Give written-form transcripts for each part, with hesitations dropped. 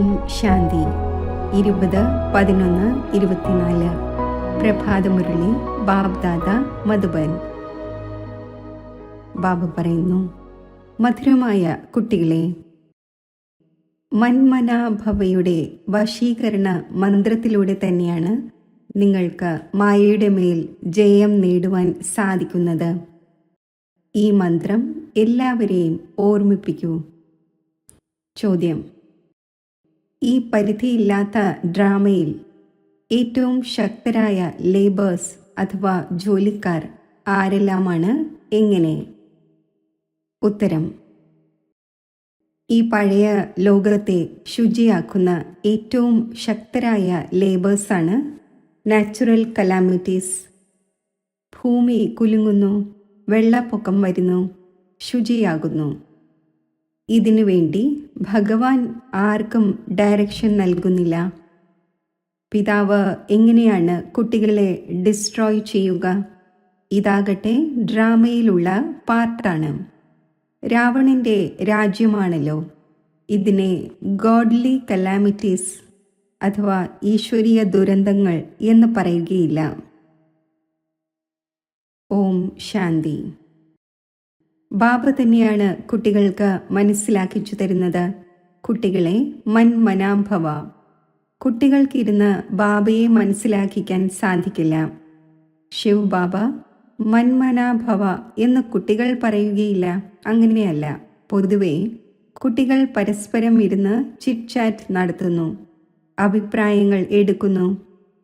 ഓം ശാന്തി 20/11/24 പ്രഭാതമുരളി ബാബ്ദാദ മധുബൻ. ബാബ പറയുന്നു, മധുരമായ കുട്ടികളെ, മന്മനാഭവയുടെ വശീകരണ മന്ത്രത്തിലൂടെ തന്നെയാണ് നിങ്ങൾക്ക് മായയുടെ മേൽ ജയം നേടുവാൻ സാധിക്കുന്നത്. ഈ മന്ത്രം എല്ലാവരെയും ഓർമ്മിപ്പിക്കൂ. ചോദ്യം: ഈ പരിധിയില്ലാത്ത ഡ്രാമയിൽ ഏറ്റവും ശക്തരായ ലേബേഴ്സ് അഥവാ ജോലിക്കാർ ആരെല്ലാമാണ്? എങ്ങനെ? ഉത്തരം: ഈ പഴയ ലോകത്തെ ശുചിയാക്കുന്ന ഏറ്റവും ശക്തരായ ലേബേഴ്സാണ് നാച്ചുറൽ കലാമിറ്റീസ്. ഭൂമി കുലുങ്ങുന്നു, വെള്ളപ്പൊക്കം വരുന്നു, ശുചിയാകുന്നു. ഇതിനു വേണ്ടി ഭഗവാൻ ആർക്കും ഡയറക്ഷൻ നൽകുന്നില്ല. പിതാവ് എങ്ങനെയാണ് കുട്ടികളെ ഡിസ്ട്രോയ് ചെയ്യുക? ഇതാകട്ടെ ഡ്രാമയിലുള്ള പാർട്ടാണ്. രാവണന്റെ രാജ്യമാണല്ലോ. ഇതിനെ ഗോഡ്ലി കലാമിറ്റീസ് അഥവാ ഈശ്വരീയ ദുരന്തങ്ങൾ എന്ന് പറയുകയില്ല. ഓം ശാന്തി. ബാബ തന്നെയാണ് കുട്ടികൾക്ക് മനസ്സിലാക്കിച്ചു തരുന്നത്. കുട്ടികളെ മന്മനാഭവ. കുട്ടികൾക്കിരുന്ന് ബാബയെ മനസ്സിലാക്കിക്കാൻ സാധിക്കില്ല. ശിവ് ബാബ മന്മനാഭവ എന്ന് കുട്ടികൾ പറയുകയില്ല. അങ്ങനെയല്ല. പൊതുവെ കുട്ടികൾ പരസ്പരം ഇരുന്ന് ചിറ്റ് ചാറ്റ് നടത്തുന്നു, അഭിപ്രായങ്ങൾ എടുക്കുന്നു.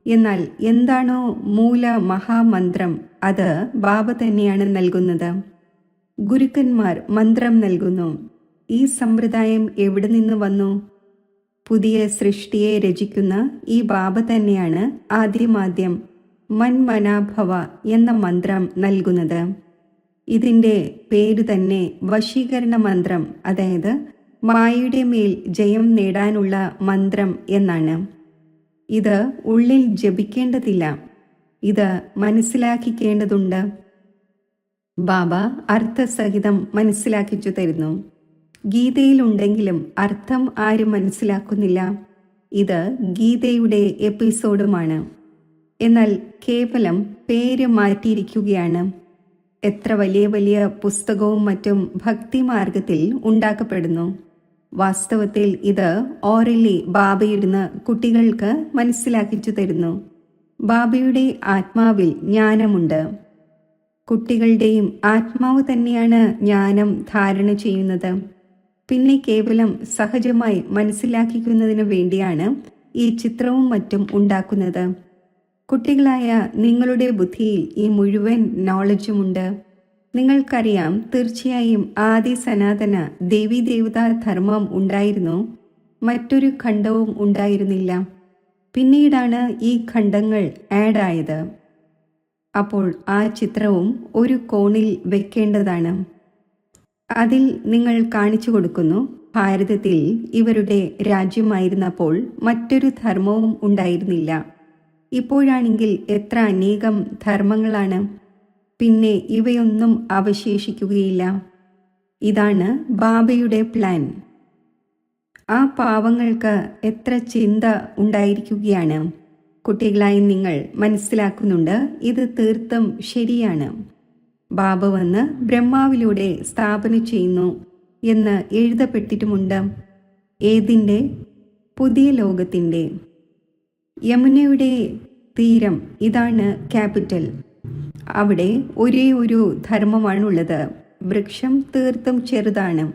എന്നാൽ എന്താണോ മൂല മഹാമന്ത്രം, അത് ബാബ തന്നെയാണ് നൽകുന്നത്. ഗുരുക്കന്മാർ മന്ത്രം നൽകുന്നു. ഈ സമ്പ്രദായം എവിടെ നിന്ന് വന്നു? പുതിയ സൃഷ്ടിയെ രചിക്കുന്ന ഈ ബാബ തന്നെയാണ് ആദ്യമാദ്യം മന്മനാഭവ എന്ന മന്ത്രം നൽകുന്നത്. ഇതിൻ്റെ പേര് തന്നെ വശീകരണ മന്ത്രം, അതായത് മായയുടെ മേൽ ജയം നേടാനുള്ള മന്ത്രം എന്നാണ്. ഇത് ഉള്ളിൽ ജപിക്കേണ്ടതില്ല, ഇത് മനസ്സിലാക്കിക്കേണ്ടതുണ്ട്. ബാബ അർത്ഥസഹിതം മനസ്സിലാക്കിച്ചു തരുന്നു. ഗീതയിലുണ്ടെങ്കിലും അർത്ഥം ആരും മനസ്സിലാക്കുന്നില്ല. ഇത് ഗീതയുടെ എപ്പിസോഡുമാണ്. എന്നാൽ കേവലം പേര് മാറ്റിയിരിക്കുകയാണ്. എത്ര വലിയ വലിയ പുസ്തകവും മറ്റും ഭക്തിമാർഗത്തിൽ ഉണ്ടാക്കപ്പെടുന്നു. വാസ്തവത്തിൽ ഇത് ഓറലി ബാബയിരുന്ന് കുട്ടികൾക്ക് മനസ്സിലാക്കിച്ചു തരുന്നു. ബാബയുടെ ആത്മാവിൽ ജ്ഞാനമുണ്ട്. കുട്ടികളുടെയും ആത്മാവ് തന്നെയാണ് ജ്ഞാനം ധാരണ ചെയ്യുന്നത്. പിന്നെ കേവലം സഹജമായി മനസ്സിലാക്കിക്കുന്നതിനു വേണ്ടിയാണ് ഈ ചിത്രവും മറ്റും ഉണ്ടാക്കുന്നത്. കുട്ടികളായ നിങ്ങളുടെ ബുദ്ധിയിൽ ഈ മുഴുവൻ നോളജുമുണ്ട്. നിങ്ങൾക്കറിയാം, തീർച്ചയായും ആദി സനാതന ദേവീദേവതാ ധർമ്മം ഉണ്ടായിരുന്നു. മറ്റൊരു ഖണ്ഡവും ഉണ്ടായിരുന്നില്ല. പിന്നീടാണ് ഈ ഖണ്ഡങ്ങൾ ആഡായത്. അപ്പോൾ ആ ചിത്രവും ഒരു കോണിൽ വെക്കേണ്ടതാണ്. അതിൽ നിങ്ങൾ കാണിച്ചു കൊടുക്കുന്നു, ഭാരതത്തിൽ ഇവരുടെ രാജ്യമായിരുന്നപ്പോൾ മറ്റൊരു ധർമ്മവും ഉണ്ടായിരുന്നില്ല. ഇപ്പോഴാണെങ്കിൽ എത്ര അനേകം ധർമ്മങ്ങളാണ്. പിന്നെ ഇവയൊന്നും അവശേഷിക്കുകയില്ല. ഇതാണ് ബാബയുടെ പ്ലാൻ. ആ പാവങ്ങൾക്ക് എത്ര ചിന്ത ഉണ്ടായിരിക്കുകയാണ്. കുട്ടികളായി നിങ്ങൾ മനസ്സിലാക്കുന്നുണ്ട്, ഇത് തീർത്തും ശരിയാണ്. ബാബ വന്ന് ബ്രഹ്മാവിലൂടെ സ്ഥാപന ചെയ്യുന്നു എന്ന് എഴുതപ്പെട്ടിട്ടുമുണ്ട്. ഏതിൻ്റെ? പുതിയ ലോകത്തിൻ്റെ. യമുനയുടെ തീരം, ഇതാണ് ക്യാപിറ്റൽ. അവിടെ ഒരേ ഒരു ധർമ്മമാണുള്ളത്. വൃക്ഷം തീർത്തും ചെറുതാണ്.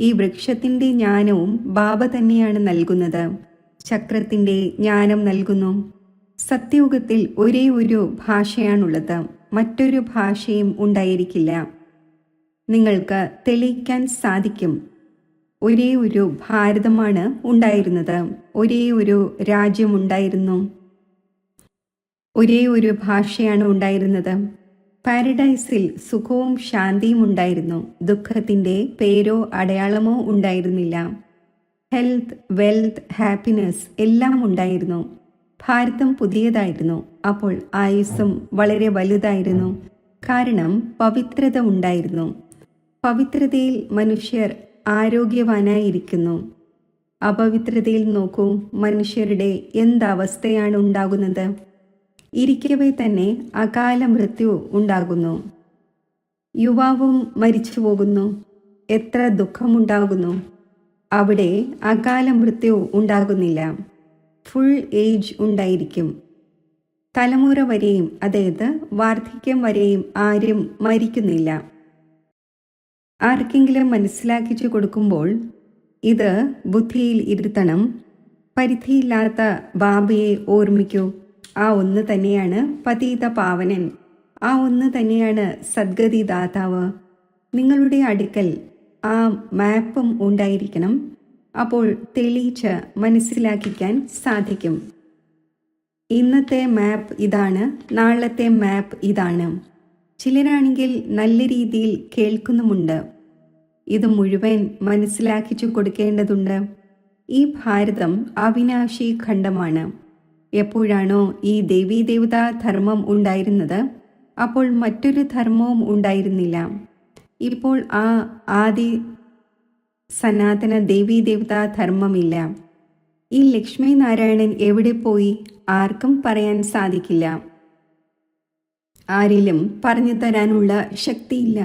ഈ വൃക്ഷത്തിൻ്റെ ജ്ഞാനവും ബാബ തന്നെയാണ് നൽകുന്നത്. ചക്രത്തിൻ്റെ ജ്ഞാനം നൽകുന്നു. സത്യയുഗത്തിൽ ഒരേ ഒരു ഭാഷയാണുള്ളത്. മറ്റൊരു ഭാഷയും ഉണ്ടായിരിക്കില്ല. നിങ്ങൾക്ക് തെളിയിക്കാൻ സാധിക്കും. ഒരേ ഒരു ഭാരതമാണ് ഉണ്ടായിരുന്നത്. ഒരേ ഒരു രാജ്യമുണ്ടായിരുന്നു. ഒരേ ഒരു ഭാഷയാണ് ഉണ്ടായിരുന്നത്. പാരഡൈസിൽ സുഖവും ശാന്തിയും ഉണ്ടായിരുന്നു. ദുഃഖത്തിൻ്റെ പേരോ അടയാളമോ ഉണ്ടായിരുന്നില്ല. ഹെൽത്ത്, വെൽത്ത്, ഹാപ്പിനെസ് എല്ലാം ഉണ്ടായിരുന്നു. ഭാരതം പുതിയതായിരുന്നു. അപ്പോൾ ആയുസ്സും വളരെ വലുതായിരുന്നു. കാരണം പവിത്രത ഉണ്ടായിരുന്നു. പവിത്രതയിൽ മനുഷ്യർ ആരോഗ്യവാനായിരിക്കുന്നു. അപവിത്രതയിൽ നോക്കൂ, മനുഷ്യരുടെ എന്തവസ്ഥയാണ് ഉണ്ടാകുന്നത്. ഇരിക്കവേ തന്നെ അകാല മൃത്യു ഉണ്ടാകുന്നു. യുവാവും മരിച്ചു പോകുന്നു. എത്ര ദുഃഖമുണ്ടാകുന്നു. അവിടെ അകാല മൃത്യു ഉണ്ടാകുന്നില്ല. ഫുൾ ഏജ് ഉണ്ടായിരിക്കും. തലമുറ വരെയും, അതായത് വാർദ്ധക്യം വരെയും ആരും മരിക്കുന്നില്ല. ആർക്കെങ്കിലും മനസ്സിലാക്കിച്ചു കൊടുക്കുമ്പോൾ ഇത് ബുദ്ധിയിൽ ഇരുത്തണം. പരിധിയില്ലാത്ത ബാബയെ ഓർമ്മിക്കൂ. ആ ഒന്ന് തന്നെയാണ് പതീത പാവനൻ. ആ ഒന്ന് തന്നെയാണ് സദ്ഗതി ദാതാവ്. നിങ്ങളുടെ അടുക്കൽ ആ മാപ്പും ഉണ്ടായിരിക്കണം. അപ്പോൾ തെളിയിച്ച് മനസ്സിലാക്കിക്കാൻ സാധിക്കും. ഇന്നത്തെ മാപ്പ് ഇതാണ്, നാളത്തെ മാപ്പ് ഇതാണ്. ചിലരാണെങ്കിൽ നല്ല രീതിയിൽ കേൾക്കുന്നുമുണ്ട്. ഇത് മുഴുവൻ മനസ്സിലാക്കിച്ചു കൊടുക്കേണ്ടതുണ്ട്. ഈ ഭാരതം അവിനാശി ഖണ്ഡമാണ്. എപ്പോഴാണോ ഈ ദേവീദേവതാ ധർമ്മം ഉണ്ടായിരുന്നത്, അപ്പോൾ മറ്റൊരു ധർമ്മവും ഉണ്ടായിരുന്നില്ല. ഇപ്പോൾ ആ ആദി സനാതന ദേവീദേവതാ ധർമ്മമില്ല. ഈ ലക്ഷ്മി നാരായണൻ എവിടെ പോയി ആർക്കും പറയാൻ സാധിക്കില്ല. ആരിലും പറഞ്ഞു തരാനുള്ള ശക്തിയില്ല.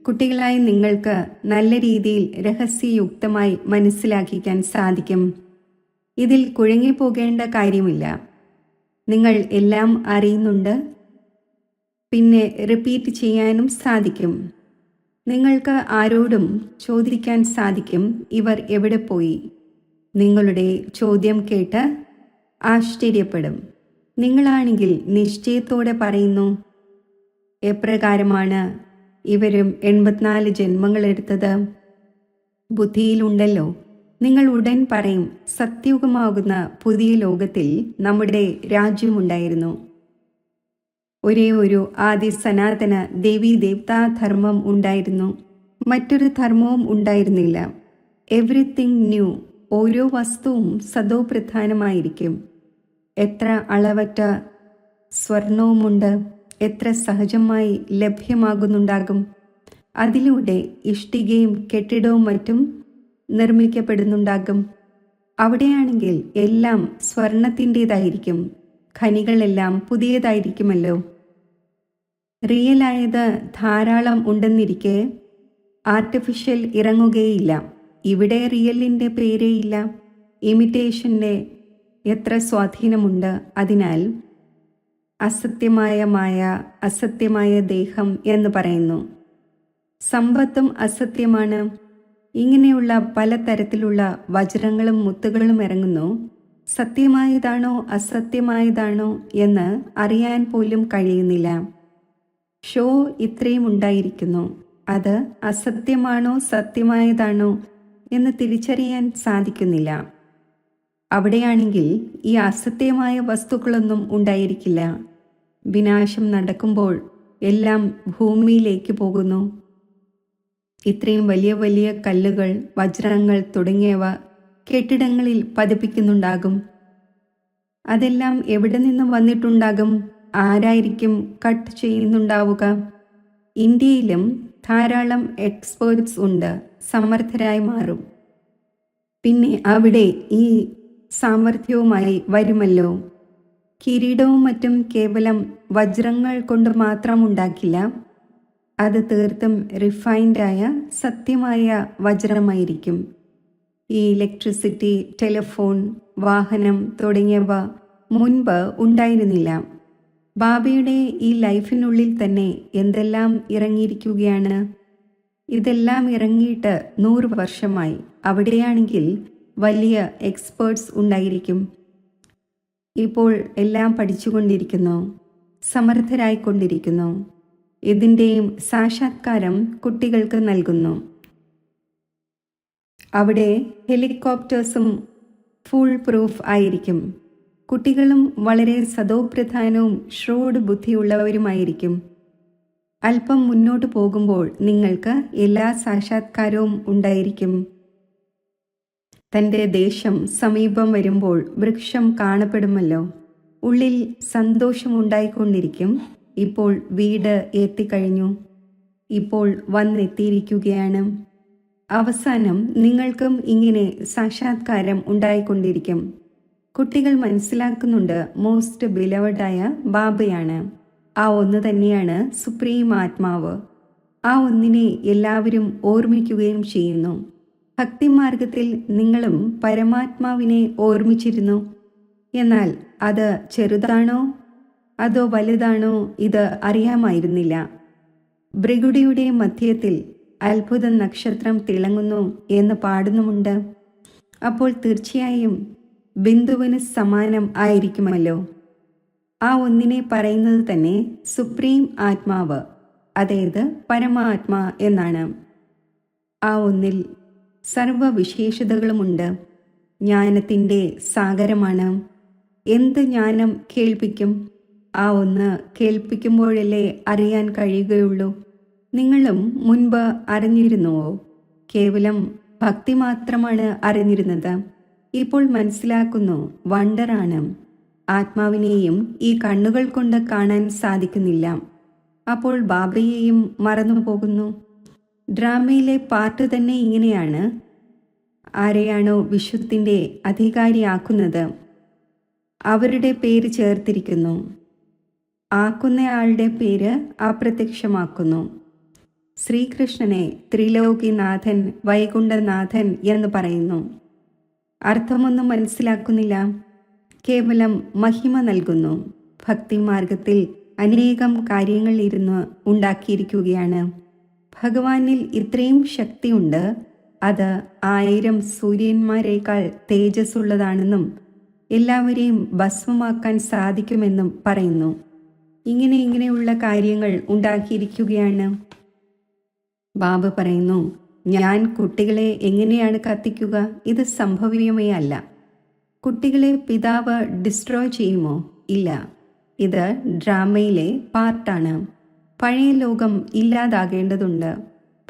കുട്ടികളായ നിങ്ങൾക്ക് നല്ല രീതിയിൽ രഹസ്യയുക്തമായി മനസ്സിലാക്കിക്കാൻ സാധിക്കും. ഇതിൽ കുഴങ്ങിപ്പോകേണ്ട കാര്യമില്ല. നിങ്ങൾ എല്ലാം അറിയുന്നുണ്ട്. പിന്നെ റിപ്പീറ്റ് ചെയ്യാനും സാധിക്കും. നിങ്ങൾക്ക് ആരോടും ചോദിക്കാൻ സാധിക്കും, ഇവർ എവിടെ പോയി. നിങ്ങളുടെ ചോദ്യം കേട്ട് ആശ്ചര്യപ്പെടും. നിങ്ങളാണെങ്കിൽ നിശ്ചയത്തോടെ പറയുന്നു, എപ്രകാരമാണ് ഇവരും 84 ജന്മങ്ങളെടുത്തത്? ബുദ്ധിയിലുണ്ടല്ലോ. നിങ്ങൾ ഉടൻ പറയും, സത്യയുഗമാകുന്ന പുതിയ ലോകത്തിൽ നമ്മുടെ രാജ്യമുണ്ടായിരുന്നു. ഒരേ ഒരു ആദി സനാതന ദേവീദേവതാ ധർമ്മം ഉണ്ടായിരുന്നു. മറ്റൊരു ധർമ്മവും ഉണ്ടായിരുന്നില്ല. Everything new. ഓരോ വസ്തുവും സദോപ്രധാനമായിരിക്കും. എത്ര അളവറ്റ സ്വർണവുമുണ്ട്. എത്ര സഹജമായി ലഭ്യമാകുന്നുണ്ടാകും. അതിലൂടെ ഇഷ്ടികയും കെട്ടിടവും മറ്റും നിർമ്മിക്കപ്പെടുന്നുണ്ടാകും. അവിടെയാണെങ്കിൽ എല്ലാം സ്വർണത്തിൻ്റെതായിരിക്കും. ഖനികളെല്ലാം പുതിയതായിരിക്കുമല്ലോ. റിയലായത് ധാരാളം ഉണ്ടെന്നിരിക്കെ ആർട്ടിഫിഷ്യൽ ഇറങ്ങുകയില്ല. ഇവിടെ റിയലിൻ്റെ പേരേയില്ല. ഇമിറ്റേഷൻ്റെ എത്ര സ്വാധീനമുണ്ട്. അതിനാൽ അസത്യമായ മായ, അസത്യമായ ദേഹം എന്ന് പറയുന്നു. സമ്പത്തും അസത്യമാണ്. ഇങ്ങനെയുള്ള പലതരത്തിലുള്ള വജ്രങ്ങളും മുത്തുകളും ഇറങ്ങുന്നു. സത്യമായതാണോ അസത്യമായതാണോ എന്ന് അറിയാൻ പോലും കഴിയുന്നില്ല. ഷോ ഇത്രയും ഉണ്ടായിരിക്കുന്നു. അത് അസത്യമാണോ സത്യമായതാണോ എന്ന് തിരിച്ചറിയാൻ സാധിക്കുന്നില്ല. അവിടെയാണെങ്കിൽ ഈ അസത്യമായ വസ്തുക്കളൊന്നും ഉണ്ടായിരിക്കില്ല. വിനാശം നടക്കുമ്പോൾ എല്ലാം ഭൂമിയിലേക്ക് പോകുന്നു. ഇത്രയും വലിയ വലിയ കല്ലുകൾ, വജ്രങ്ങൾ തുടങ്ങിയവ കെട്ടിടങ്ങളിൽ പതിപ്പിക്കുന്നുണ്ടാകും. അതെല്ലാം എവിടെ നിന്ന് വന്നിട്ടുണ്ടാകും? ആരായിരിക്കും കട്ട് ചെയ്യുന്നുണ്ടാവുക? ഇന്ത്യയിലും ധാരാളം എക്സ്പേർട്സ് ഉണ്ട്. സമർത്ഥരായി മാറും. പിന്നെ അവിടെ ഈ സാമർഥ്യവുമായി വരുമല്ലോ. കിരീടവും മറ്റും കേവലം വജ്രങ്ങൾ കൊണ്ട് മാത്രം ഉണ്ടാക്കില്ല. അത് തീർത്തും റിഫൈൻഡായ സത്യമായ വജ്രമായിരിക്കും. ഈ ഇലക്ട്രിസിറ്റി, ടെലിഫോൺ, വാഹനം തുടങ്ങിയവ മുൻപ് ഉണ്ടായിരുന്നില്ല. ബാബയുടെ ഈ ലൈഫിനുള്ളിൽ തന്നെ എന്തെല്ലാം ഇറങ്ങിയിരിക്കുകയാണ്. ഇതെല്ലാം ഇറങ്ങിയിട്ട് 100 വർഷമായി. അവിടെയാണെങ്കിൽ വലിയ എക്സ്പേർട്സ് ഉണ്ടായിരിക്കും. ഇപ്പോൾ എല്ലാം പഠിച്ചുകൊണ്ടിരിക്കുന്നു, സമർത്ഥരായിക്കൊണ്ടിരിക്കുന്നു. ഇതിൻ്റെയും സാക്ഷാത്കാരം കുട്ടികൾക്ക് നൽകുന്നു. അവിടെ ഹെലികോപ്റ്റേഴ്സും ഫുൾ പ്രൂഫ് ആയിരിക്കും. കുട്ടികളും വളരെ സദോപ്രധാനവും ഷ്രോഡ് ബുദ്ധിയുള്ളവരുമായിരിക്കും. അല്പം മുന്നോട്ട് പോകുമ്പോൾ നിങ്ങൾക്ക് എല്ലാ സാക്ഷാത്കാരവും ഉണ്ടായിരിക്കും. തൻ്റെ ദേശം സമീപം വരുമ്പോൾ വൃക്ഷം കാണപ്പെടുമല്ലോ. ഉള്ളിൽ സന്തോഷമുണ്ടായിക്കൊണ്ടിരിക്കും. ഇപ്പോൾ വീട് എത്തിക്കഴിഞ്ഞു. ഇപ്പോൾ വന്നെത്തിയിരിക്കുകയാണ്. അവസാനം നിങ്ങൾക്കും ഇങ്ങനെ സാക്ഷാത്കാരം ഉണ്ടായിക്കൊണ്ടിരിക്കും. കുട്ടികൾ മനസ്സിലാക്കുന്നുണ്ട് മോസ്റ്റ് ബിലവഡായ ബാബയാണ്. ആ ഒന്ന് തന്നെയാണ് സുപ്രീം ആത്മാവ്. ആ ഒന്നിനെ എല്ലാവരും ഓർമ്മിക്കുകയും ചെയ്യുന്നു. ഭക്തിമാർഗത്തിൽ നിങ്ങളും പരമാത്മാവിനെ ഓർമ്മിച്ചിരുന്നു. എന്നാൽ അത് ചെറുതാണോ അതോ വലുതാണോ ഇത് അറിയാമായിരുന്നില്ല. ഭൃഗുടിയുടെ മധ്യത്തിൽ അത്ഭുത നക്ഷത്രം തിളങ്ങുന്നു എന്ന് പാടുന്നുമുണ്ട്. അപ്പോൾ തീർച്ചയായും ബിന്ദുവിന് സമാനം ആയിരിക്കുമല്ലോ. ആ ഒന്നിനെ പറയുന്നത് തന്നെ സുപ്രീം ആത്മാവ്, അതായത് പരമാത്മാ എന്നാണ്. ആ ഒന്നിൽ സർവവിശേഷതകളുമുണ്ട്. ജ്ഞാനത്തിൻ്റെ സാഗരമാണ്. എന്ത് ജ്ഞാനം കേൾപ്പിക്കും? ആ ഒന്ന് കേൾപ്പിക്കുമ്പോഴല്ലേ അറിയാൻ കഴിയുകയുള്ളൂ. നിങ്ങളും മുൻപ് അറിഞ്ഞിരുന്നുവോ? കേവലം ഭക്തി മാത്രമാണ് അറിഞ്ഞിരുന്നത്. ഇപ്പോൾ മനസ്സിലാക്കുന്നു, വണ്ടറാണ്. ആത്മാവിനെയും ഈ കണ്ണുകൾ കൊണ്ട് കാണാൻ സാധിക്കുന്നില്ല. അപ്പോൾ ബാബയെയും മറന്നു പോകുന്നു. ഡ്രാമയിലെ പാർട്ട് തന്നെ ഇങ്ങനെയാണ്. ആരെയാണോ വിശ്വത്തിൻ്റെ അധികാരിയാക്കുന്നത് അവരുടെ പേര് ചേർത്തിരിക്കുന്നു. ആക്കുന്നയാളുടെ പേര് അപ്രത്യക്ഷമാക്കുന്നു. ശ്രീകൃഷ്ണനെ ത്രിലോകിനാഥൻ, വൈകുണ്ഠനാഥൻ എന്ന് പറയുന്നു. അർത്ഥമൊന്നും മനസ്സിലാക്കുന്നില്ല, കേവലം മഹിമ നൽകുന്നു. ഭക്തിമാർഗത്തിൽ അനേകം കാര്യങ്ങൾ ഇരുന്ന് ഉണ്ടാക്കിയിരിക്കുകയാണ്. ഭഗവാനിൽ ഇത്രയും ശക്തിയുണ്ട്. അത് 1000 സൂര്യന്മാരേക്കാൾ തേജസ്സുള്ളതാണെന്നും എല്ലാവരെയും ഭസ്മമാക്കാൻ സാധിക്കുമെന്നും പറയുന്നു. ഇങ്ങനെയുള്ള കാര്യങ്ങൾ ഉണ്ടാക്കിയിരിക്കുകയാണ്. ബാബ പറയുന്നു, ഞാൻ കുട്ടികളെ എങ്ങനെയാണ് കത്തിക്കുക? ഇത് സംഭവ്യമേ അല്ല. കുട്ടികളെ പിതാവ് ഡിസ്ട്രോയ് ചെയ്യുമോ? ഇല്ല. ഇത് ഡ്രാമയിലെ പാർട്ടാണ്. പഴയ ലോകം ഇല്ലാതാകേണ്ടതുണ്ട്.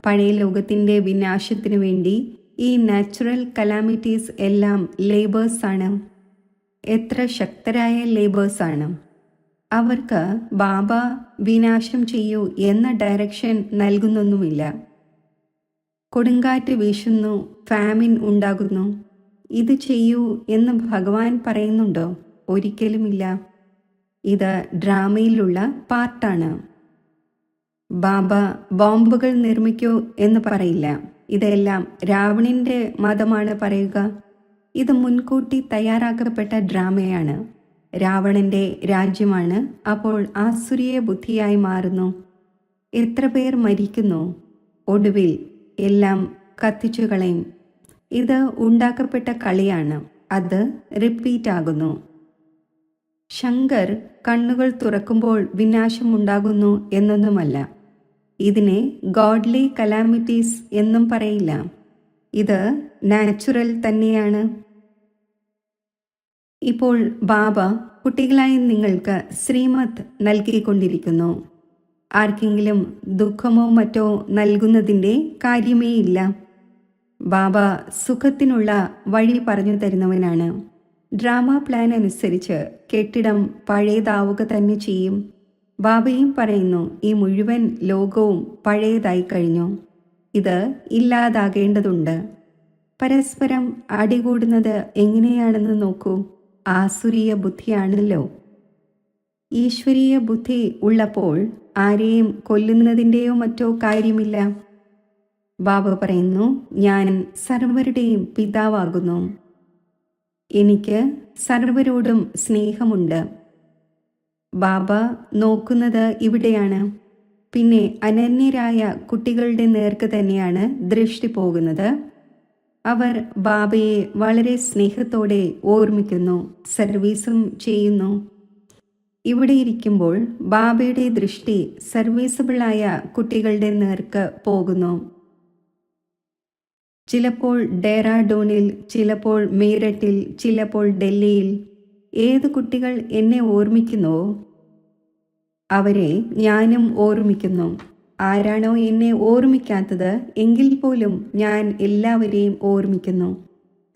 പഴയ ലോകത്തിൻ്റെ വിനാശത്തിനു വേണ്ടി ഈ നാച്ചുറൽ കലാമിറ്റീസ് എല്ലാം ലേബേഴ്സാണ്. എത്ര ശക്തരായ ലേബേഴ്സാണ്. അവർക്ക് ബാബ വിനാശം ചെയ്യൂ എന്ന ഡയറക്ഷൻ നൽകുന്നൊന്നുമില്ല. കൊടുങ്കാറ്റ് വീശുന്നു, ഫാമിൻ ഉണ്ടാകുന്നു, ഇത് ചെയ്യൂ എന്ന് ഭഗവാൻ പറയുന്നുണ്ടോ? ഒരിക്കലുമില്ല. ഇത് ഡ്രാമയിലുള്ള പാർട്ടാണ്. ബാബ ബോംബുകൾ നിർമ്മിക്കൂ എന്ന് പറയില്ല. ഇതെല്ലാം രാവണൻ്റെ മതമാണ് പറയുക. ഇത് മുൻകൂട്ടി തയ്യാറാക്കപ്പെട്ട ഡ്രാമയാണ്. രാവണൻ്റെ രാജ്യമാണ് അപ്പോൾ ആസുരീയ ബുദ്ധിയായി മാറുന്നു. എത്ര പേർ മരിക്കുന്നു? ഒടുവിൽ എല്ലാം കത്തിച്ചു കളയും. ഇത് ഉണ്ടാക്കപ്പെട്ട കളിയാണ്. അത് റിപ്പീറ്റ് ആകുന്നു. ശങ്കർ കണ്ണുകൾ തുറക്കുമ്പോൾ വിനാശമുണ്ടാകുന്നു എന്നൊന്നുമല്ല. ഇതിനെ ഗോഡ്ലി കലാമിറ്റീസ് എന്നും പറയില്ല. ഇത് നാച്ചുറൽ തന്നെയാണ്. ഇപ്പോൾ ബാബ കുട്ടികളായി നിങ്ങൾക്ക് ശ്രീമത്ത് നൽകിക്കൊണ്ടിരിക്കുന്നു. ആർക്കെങ്കിലും ദുഃഖമോ മറ്റോ നൽകുന്നതിൻ്റെ കാര്യമേ ഇല്ല. ബാബ സുഖത്തിനുള്ള വഴി പറഞ്ഞു തരുന്നവനാണ്. ഡ്രാമ പ്ലാൻ അനുസരിച്ച് കെട്ടിടം പഴയതാവുക തന്നെ ചെയ്യും. ബാബയും പറയുന്നു, ഈ മുഴുവൻ ലോകവും പഴയതായി കഴിഞ്ഞു. ഇത് ഇല്ലാതാകേണ്ടതുണ്ട്. പരസ്പരം അടികൂടുന്നത് എങ്ങനെയാണെന്ന് നോക്കൂ. ആസുരീയ ബുദ്ധിയാണല്ലോ. ഈശ്വരീയ ബുദ്ധി ഉള്ളപ്പോൾ ആരെയും കൊല്ലുന്നതിൻ്റെയോ മറ്റോ കാര്യമില്ല. ബാബ പറയുന്നു, ഞാൻ സർവരുടെയും പിതാവാകുന്നു. എനിക്ക് സർവരോടും സ്നേഹമുണ്ട്. ബാബ നോക്കുന്നത് ഇവിടെയാണ്. പിന്നെ അനന്യരായ കുട്ടികളുടെ നേർക്ക് തന്നെയാണ് ദൃഷ്ടി പോകുന്നത്. അവർ ബാബയെ വളരെ സ്നേഹത്തോടെ ഓർമ്മിക്കുന്നു, സർവീസും ചെയ്യുന്നു. ഇവിടെ ഇരിക്കുമ്പോൾ ബാബയുടെ ദൃഷ്ടി സർവീസബിളായ കുട്ടികളുടെ നേർക്ക് പോകുന്നു. ചിലപ്പോൾ ഡെറാഡൂണിൽ, ചിലപ്പോൾ മീററ്റിൽ, ചിലപ്പോൾ ഡൽഹിയിൽ. ഏത് കുട്ടികൾ എന്നെ ഓർമ്മിക്കുന്നുവോ അവരെ ഞാനും ഓർമ്മിക്കുന്നു. ആരാണോ എന്നെ ഓർമ്മിക്കാത്തത് എങ്കിൽ പോലും ഞാൻ എല്ലാവരെയും ഓർമ്മിക്കുന്നു.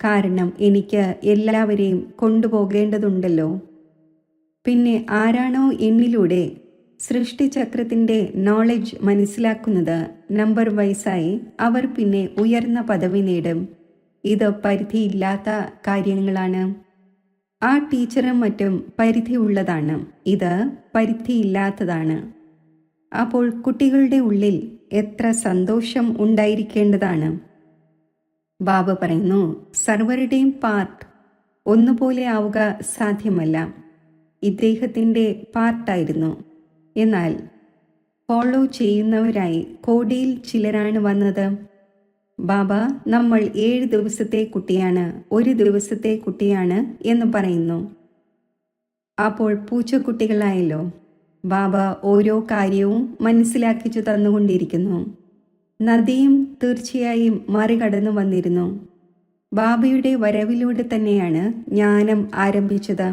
കാരണം എനിക്ക് എല്ലാവരെയും കൊണ്ടുപോകേണ്ടതുണ്ടല്ലോ. പിന്നെ ആരാണോ എന്നിലൂടെ സൃഷ്ടിചക്രത്തിൻ്റെ നോളജ് മനസ്സിലാക്കുന്നത് നമ്പർ വൈസായി അവർ പിന്നെ ഉയർന്ന പദവി നേടും. ഇത് പരിധിയില്ലാത്ത കാര്യങ്ങളാണ്. ആ ടീച്ചറും മറ്റും പരിധിയുള്ളതാണ്, ഇത് പരിധിയില്ലാത്തതാണ്. അപ്പോൾ കുട്ടികളുടെ ഉള്ളിൽ എത്ര സന്തോഷം ഉണ്ടായിരിക്കേണ്ടതാണ്. ബാബ പറയുന്നു, സർവരുടെയും പാർട്ട് ഒന്നുപോലെ ആവുക സാധ്യമല്ല. ഇദ്ദേഹത്തിൻ്റെ പാർട്ടായിരുന്നു. എന്നാൽ ഫോളോ ചെയ്യുന്നവരായി കോടിയിൽ ചിലരാണ് വന്നത്. ബാബ നമ്മൾ 7 ദിവസത്തെ കുട്ടിയാണ്, 1 ദിവസത്തെ കുട്ടിയാണ് എന്ന് പറയുന്നു. അപ്പോൾ പൂച്ചക്കുട്ടികളായല്ലോ. ബാബ ഓരോ കാര്യവും മനസ്സിലാക്കിച്ചു തന്നുകൊണ്ടിരിക്കുന്നു. നദിയും തീർച്ചയായും മറികടന്നു വന്നിരുന്നു. ബാബയുടെ വരവിലൂടെ തന്നെയാണ് ജ്ഞാനം ആരംഭിച്ചത്.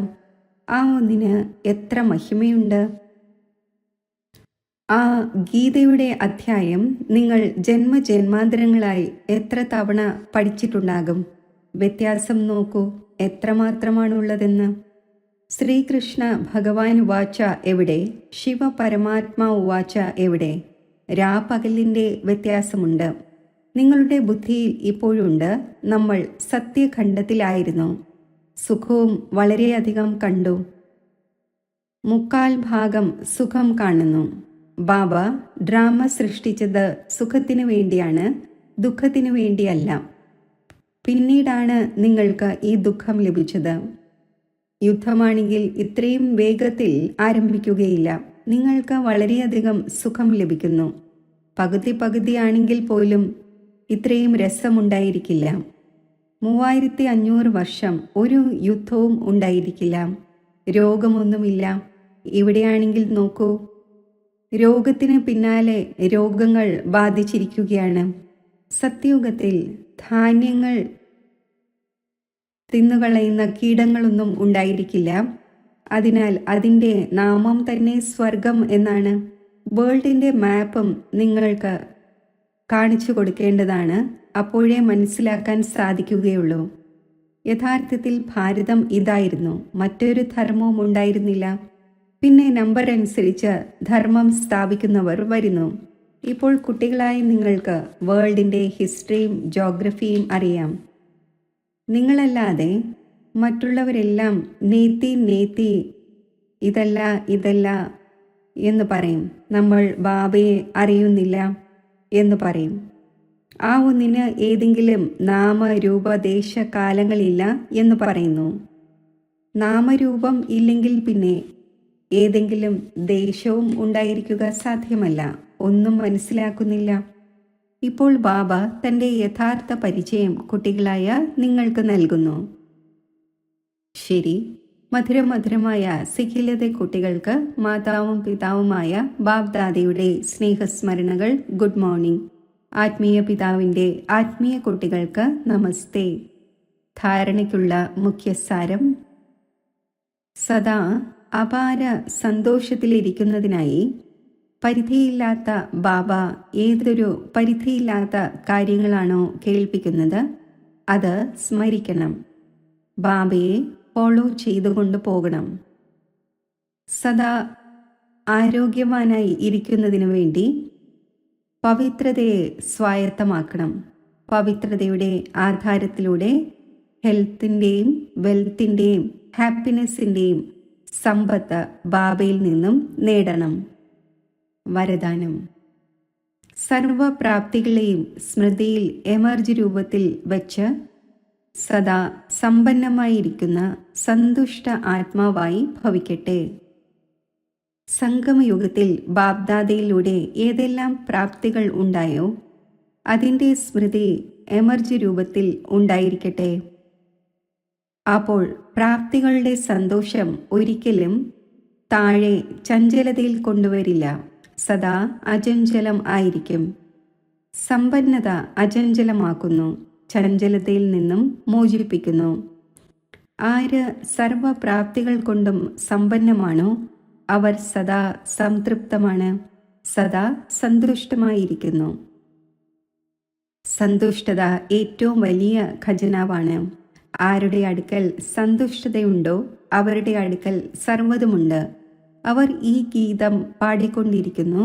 ആ ഒന്നിന് എത്ര മഹിമയുണ്ട്. ആ ഗീതയുടെ അധ്യായം നിങ്ങൾ ജന്മജന്മാന്തരങ്ങളായി എത്ര തവണ പഠിച്ചിട്ടുണ്ടാകും. വ്യത്യാസം നോക്കൂ എത്രമാത്രമാണുള്ളതെന്ന്. ശ്രീകൃഷ്ണ ഭഗവാൻ ഉവാച എവിടെ, ശിവ പരമാത്മാ ഉവാച എവിടെ. രാപകലിൻ്റെ വ്യത്യാസമുണ്ട്. നിങ്ങളുടെ ബുദ്ധിയിൽ ഇപ്പോഴുണ്ട് നമ്മൾ സത്യഖണ്ഡത്തിലായിരുന്നു. സുഖവും വളരെയധികം കണ്ടു. 3/4 ഭാഗം സുഖം കാണുന്നു. ബാബ ഡ്രാമ സൃഷ്ടിച്ചത് സുഖത്തിനു വേണ്ടിയാണ്, ദുഃഖത്തിനു വേണ്ടിയല്ല. പിന്നീടാണ് നിങ്ങൾക്ക് ഈ ദുഃഖം ലഭിച്ചത്. യുദ്ധമാണെങ്കിൽ ഇത്രയും വേഗത്തിൽ ആരംഭിക്കുകയില്ല. നിങ്ങൾക്ക് വളരെയധികം സുഖം ലഭിക്കുന്നു. പകുതിയാണെങ്കിൽ പോലും ഇത്രയും രസമുണ്ടായിരിക്കില്ല. 3500 വർഷം ഒരു യുദ്ധവും ഉണ്ടായിരിക്കില്ല. രോഗമൊന്നുമില്ല. ഇവിടെയാണെങ്കിൽ നോക്കൂ, രോഗത്തിന് പിന്നാലെ രോഗങ്ങൾ ബാധിച്ചിരിക്കുകയാണ്. സത്യയുഗത്തിൽ ധാന്യങ്ങൾ തിന്നുകളയുന്ന കീടങ്ങളൊന്നും ഉണ്ടായിരിക്കില്ല. അതിനാൽ അതിൻ്റെ നാമം തന്നെ സ്വർഗം എന്നാണ്. വേൾഡിൻ്റെ മാപ്പും നിങ്ങൾക്ക് കാണിച്ചു കൊടുക്കേണ്ടതാണ്. അപ്പോഴേ മനസ്സിലാക്കാൻ സാധിക്കുകയുള്ളൂ. യഥാർത്ഥത്തിൽ ഭാരതം ഇതായിരുന്നു, മറ്റൊരു ധർമ്മവും ഉണ്ടായിരുന്നില്ല. പിന്നെ നമ്പർ അനുസരിച്ച് ധർമ്മം സ്ഥാപിക്കുന്നവർ വരുന്നു. ഇപ്പോൾ കുട്ടികളായ നിങ്ങൾക്ക് വേൾഡിൻ്റെ ഹിസ്റ്ററിയും ജോഗ്രഫിയും അറിയാം. നിങ്ങളല്ലാതെ മറ്റുള്ളവരെല്ലാം നേത്തി ഇതല്ല എന്ന് പറയും. നമ്മൾ ബാബയെ അറിയുന്നില്ല എന്ന് പറയും. ആ ഒന്നിന് ഏതെങ്കിലും നാമരൂപ ദേശകാലങ്ങളില്ല എന്ന് പറയുന്നു. നാമരൂപം ഇല്ലെങ്കിൽ പിന്നെ ഏതെങ്കിലും ദേശവും ഉണ്ടായിരിക്കുക സാധ്യമല്ല. ഒന്നും മനസ്സിലാക്കുന്നില്ല. ഇപ്പോൾ ബാബ തൻ്റെ യഥാർത്ഥ പരിചയം കുട്ടികളായ നിങ്ങൾക്ക് നൽകുന്നു. ശരി, മധുരമധുരമായ സിഖിലതെ കുട്ടികൾക്ക് മാതാവും പിതാവുമായ ബാബ്ദാദയുടെ സ്നേഹസ്മരണകൾ. Good morning. ആത്മീയ പിതാവിൻ്റെ ആത്മീയ കുട്ടികൾക്ക് നമസ്തേ. ധാരണയ്ക്കുള്ള മുഖ്യസാരം: സദാ അപാര സന്തോഷത്തിലിരിക്കുന്നതിനായി പരിധിയില്ലാത്ത ബാബ ഏതൊരു പരിധിയില്ലാത്ത കാര്യങ്ങളാണോ കേൾപ്പിക്കുന്നത് അത് സ്മരിക്കണം. ബാബയെ ഫോളോ ചെയ്തുകൊണ്ട് പോകണം. സദാ ആരോഗ്യവാനായി ഇരിക്കുന്നതിനു വേണ്ടി പവിത്രതയെ സ്വായത്തമാക്കണം. പവിത്രതയുടെ ആധാരത്തിലൂടെ ഹെൽത്തിൻ്റെയും വെൽത്തിൻ്റെയും ഹാപ്പിനെസ്സിൻ്റെയും സമ്പത്ത് ബാബയിൽ നിന്നും നേടണം. വരദാനം: സർവപ്രാപ്തികളെയും സ്മൃതിയിൽ എമർജ് രൂപത്തിൽ വച്ച് സദാ സമ്പന്നമായിരിക്കുന്ന സന്തുഷ്ട ആത്മാവായി ഭവിക്കട്ടെ. സംഗമയുഗത്തിൽ ബാബ്ദാദയിലൂടെ ഏതെല്ലാം പ്രാപ്തികൾ ഉണ്ടായോ അതിൻ്റെ സ്മൃതി എമർജ് രൂപത്തിൽ ഉണ്ടായിരിക്കട്ടെ. അപ്പോൾ പ്രാപ്തികളുടെ സന്തോഷം ഒരിക്കലും താഴെ ചഞ്ചലതയിൽ കൊണ്ടുവരില്ല. സദാ അചഞ്ചലം ആയിരിക്കും. സമ്പന്നത അചഞ്ചലമാക്കുന്നു, ചഞ്ചലതയിൽ നിന്നും മോചിപ്പിക്കുന്നു. ആര് സർവപ്രാപ്തികൾ കൊണ്ടും സമ്പന്നമാണോ അവർ സദാ സംതൃപ്തമാണ്, സദാ സന്തുഷ്ടമായിരിക്കുന്നു. സന്തുഷ്ടത ഏറ്റവും വലിയ ഖജനാവാണ്. ആരുടെ അടുക്കൽ സന്തുഷ്ടതയുണ്ടോ അവരുടെ അടുക്കൽ സർവ്വതുമുണ്ട്. അവർ ഈ ഗീതം പാടിക്കൊണ്ടിരിക്കുന്നു.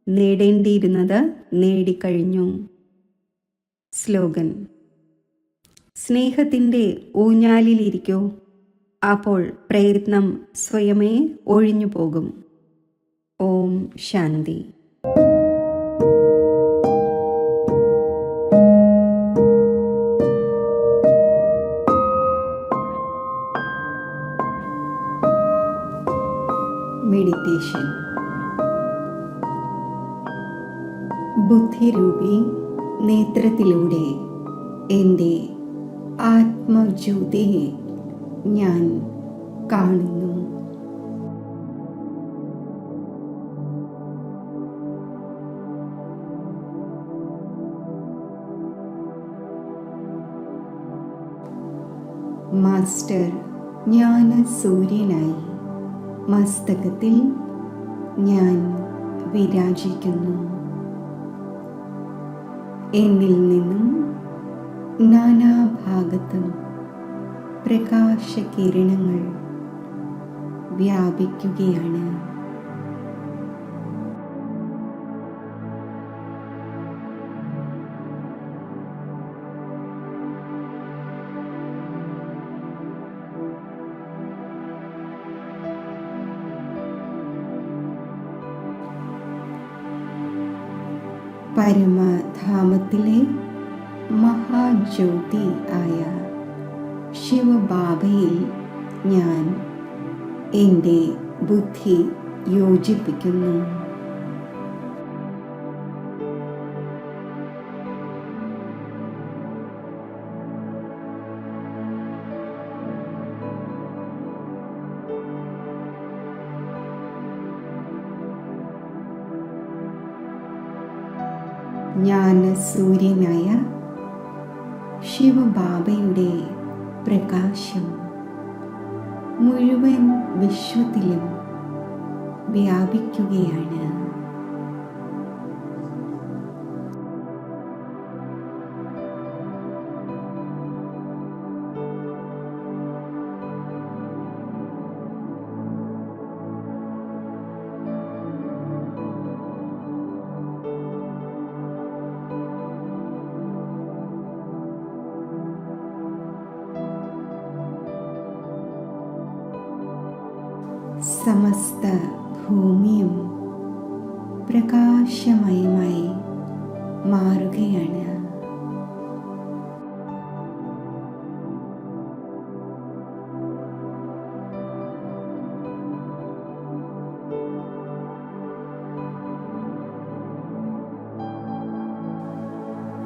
നേടേണ്ടിയിരുന്നത് നേടിക്കഴിഞ്ഞു. സ്ലോഗൻ: സ്നേഹത്തിൻ്റെ ഊഞ്ഞാലിലിരിക്കൂ, അപ്പോൾ പ്രയത്നം സ്വയമേ ഒഴിഞ്ഞു പോകും. ഓം ശാന്തി. മെഡിറ്റേഷൻ. ബുദ്ധിരൂപി നേത്രത്തിലൂടെ എൻ്റെ ആത്മജ്യോതിയെ ഞാൻ കാണുന്നു. മാസ്റ്റർ ജ്ഞാനസൂര്യനായി മസ്തകത്തിൽ ഞാൻ വിരാജിക്കുന്നു. എന്നിൽ നിന്നും നാനാഭാഗത്തും പ്രകാശകിരണങ്ങൾ വ്യാപിക്കുകയാണ്. പരമധാമത്തിലെ മഹാജ്യോതി ആയ ശിവബാബയിൽ ഞാൻ എൻ്റെ ബുദ്ധി യോജിപ്പിക്കുന്നു. ജ്ഞാനസൂര്യനായ ശിവബാബയുടെ പ്രകാശം മുഴുവൻ വിശ്വത്തിലും വ്യാപിക്കുകയാണ്. സമസ്ത ഭൂമിയും പ്രകാശമയമായി മാറുകയാണ്.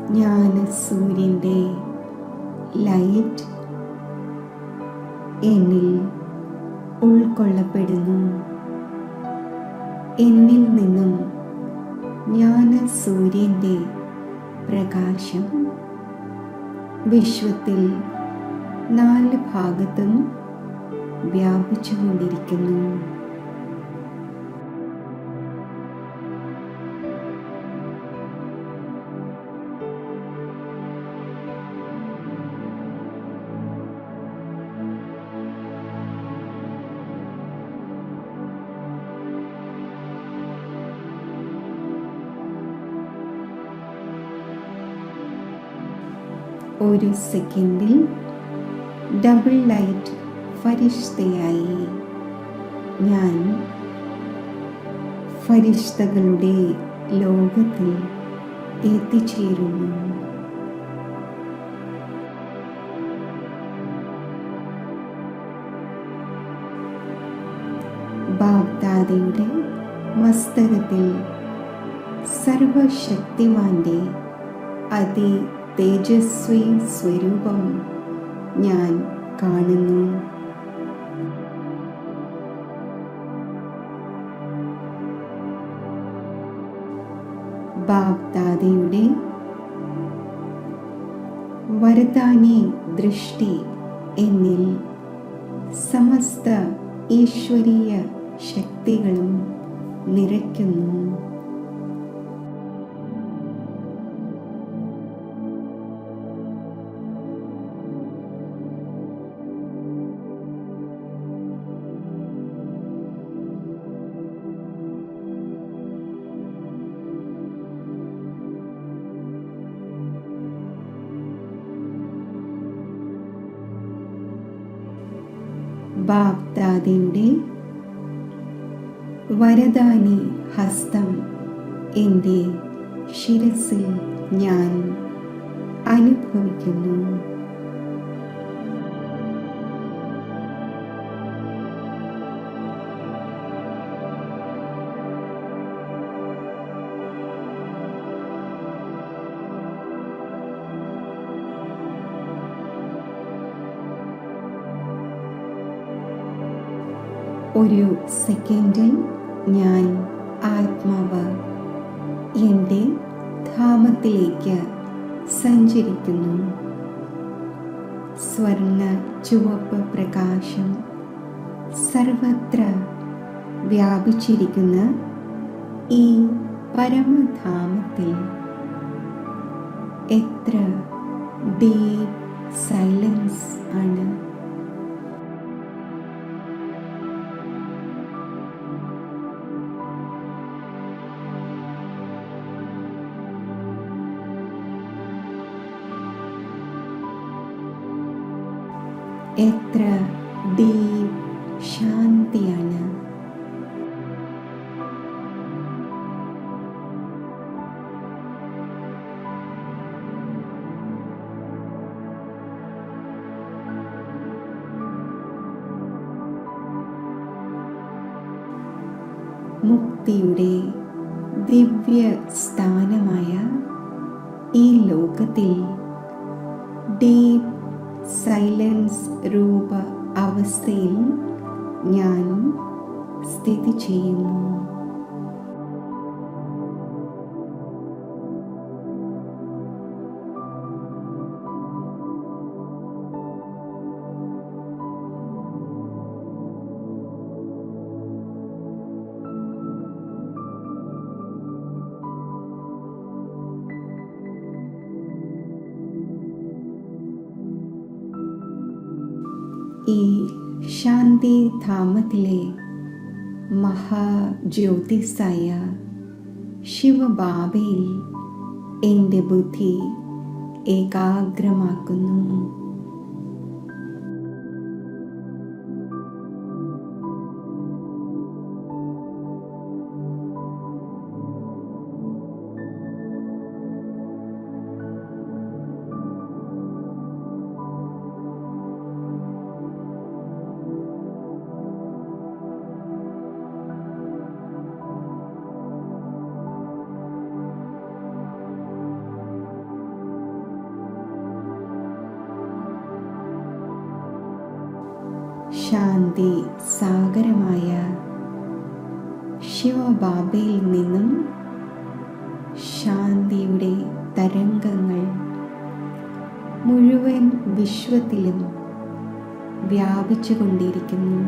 ജ്ഞാനസൂര്യൻ്റെ ലൈറ്റ് എന്നിൽ ഉൾക്കൊള്ളപ്പെടുന്നു. എന്നിൽ നിന്നും ജ്ഞാനസൂര്യൻ്റെ പ്രകാശം വിശ്വത്തിൽ 4 ഭാഗത്തും വ്യാപിച്ചുകൊണ്ടിരിക്കുന്നു. ഒരു സെക്കൻഡിൽ ഡബിൾ ലൈറ്റ് ഫരിഷ്തയായി ഞാൻ ഫരിഷ്തകളുടെ ലോകത്തിൽ എത്തിച്ചേരുന്നു. ബാബ്ദാദയുടെ മസ്തകത്തിൽ സർവശക്തിമാന്റെ അതി തേജസ്വി സ്വരൂപം ഞാൻ കാണുന്നു. ബാബ്ദാദയുടെ വരദാനി ദൃഷ്ടി എന്നിൽ സമസ്ത ഈശ്വരീയ ശക്തികളും നിറയ്ക്കുന്നു. ബാപ്ദാദയുടെ വരദാനി ഹസ്തം എൻ്റെ ശിരസിൽ ഞാൻ അനുഭവിക്കുന്നു. ഒരു സെക്കൻഡിൽ ഞാൻ ആത്മാവ് എൻ്റെ ധാമത്തിലേക്ക് സഞ്ചരിക്കുന്നു. സ്വർണ്ണ ചുവപ്പ് പ്രകാശം സർവത്ര വ്യാപിച്ചിരിക്കുന്ന ഈ പരമധാമത്തിൽ എത്ര ഡീപ് സൈലൻസ് ആണ്. എത്ര ഡീപ് ശാന്തിയാണ്. മുക്തിയുടെ ദിവ്യ സ്ഥാനമായ ഈ ലോകത്തിൽ ഡീപ് സൈലൻസ് രൂപ അവസ്ഥയിൽ ഞാൻ സ്ഥിതി ചെയ്യുന്നു. ഈ ശാന്തിധാമത്തിലെ മഹാജ്യോതിസായ ശിവബാബയിൽ എൻ്റെ ബുദ്ധി ഏകാഗ്രമാക്കുന്നു. ശാന്തി സാഗരമായ ശിവബാബയിൽ നിന്നും ശാന്തിയുടെ തരംഗങ്ങൾ മുഴുവൻ വിശ്വത്തിലും വ്യാപിച്ചുകൊണ്ടിരിക്കുന്നു.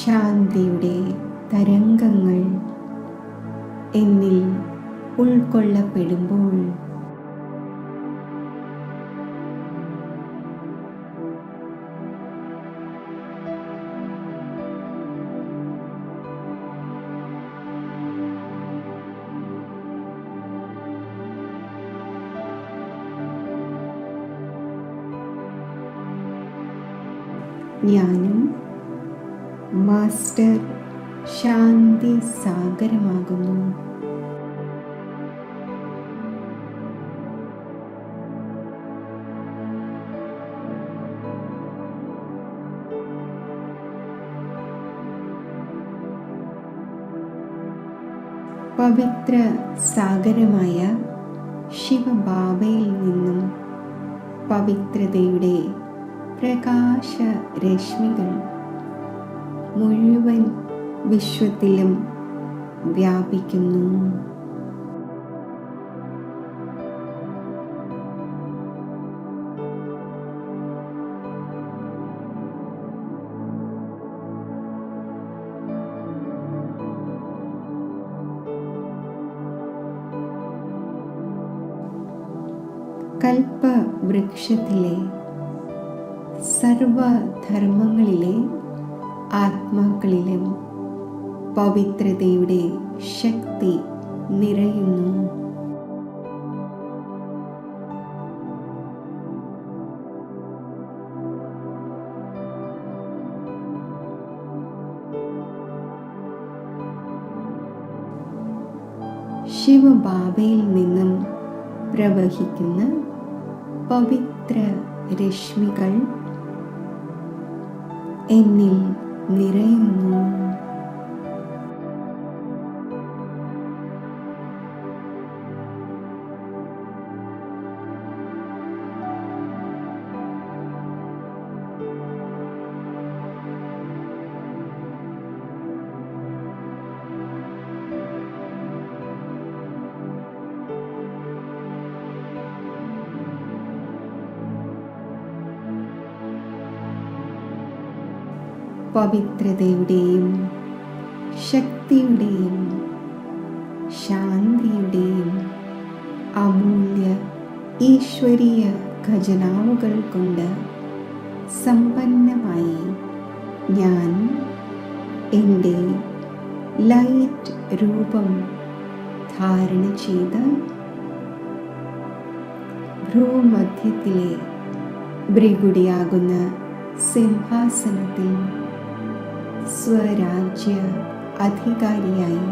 ശാന്തിയുടെ തരംഗങ്ങൾ എന്നിൽ ഉൾക്കൊള്ളപ്പെടുമ്പോൾ ഞാനും മാസ്റ്റർ ശാന്തി സാഗരമാകുന്നു. പവിത്ര സാഗരമായ ശിവബാബയിൽ നിന്നും പവിത്രതയുടെ പ്രകാശ രശ്മികൾ മുഴുവൻ വിശ്വത്തിലും വ്യാപിക്കുന്നു. കൽപ്പവൃക്ഷത്തിലെ സർവധർമ്മങ്ങളിലെ ആത്മാക്കളിലും പവിത്രതയുടെ ശക്തി നിറയുന്നു. ശിവബാബയിൽ നിന്നും പ്രവഹിക്കുന്ന പവിത്ര രശ്മികൾ എന്നിൽ നിറയുന്നു. പവിത്രതയുടെയും ശക്തിയുടെയും ശാന്തിയുടെയും അമൂല്യ ഈശ്വരീയ ഖജനാവുകൾ കൊണ്ട് സമ്പന്നമായി ഞാൻ എൻ്റെ ലൈറ്റ് രൂപം ധാരണ ചെയ്ത് ഭ്രൂമധ്യത്തിലെ ഭൃഗുടിയാകുന്ന സിംഹാസനത്തിൽ സ്വരാജ്യ അധികാരിയായി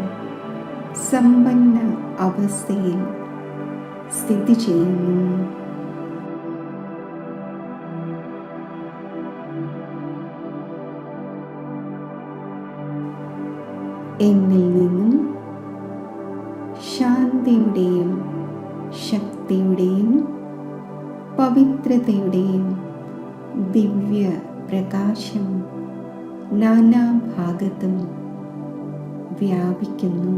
സമ്പന്ന അവസ്ഥയിൽ സ്ഥിതി ചെയ്യുന്നു. എന്നിൽ നിന്നും ശാന്തിയുടെയും ശക്തിയുടെയും പവിത്രതയുടെയും ദിവ്യ പ്രകാശം നാനാഭാഗത്തും വ്യാപിക്കുന്നു.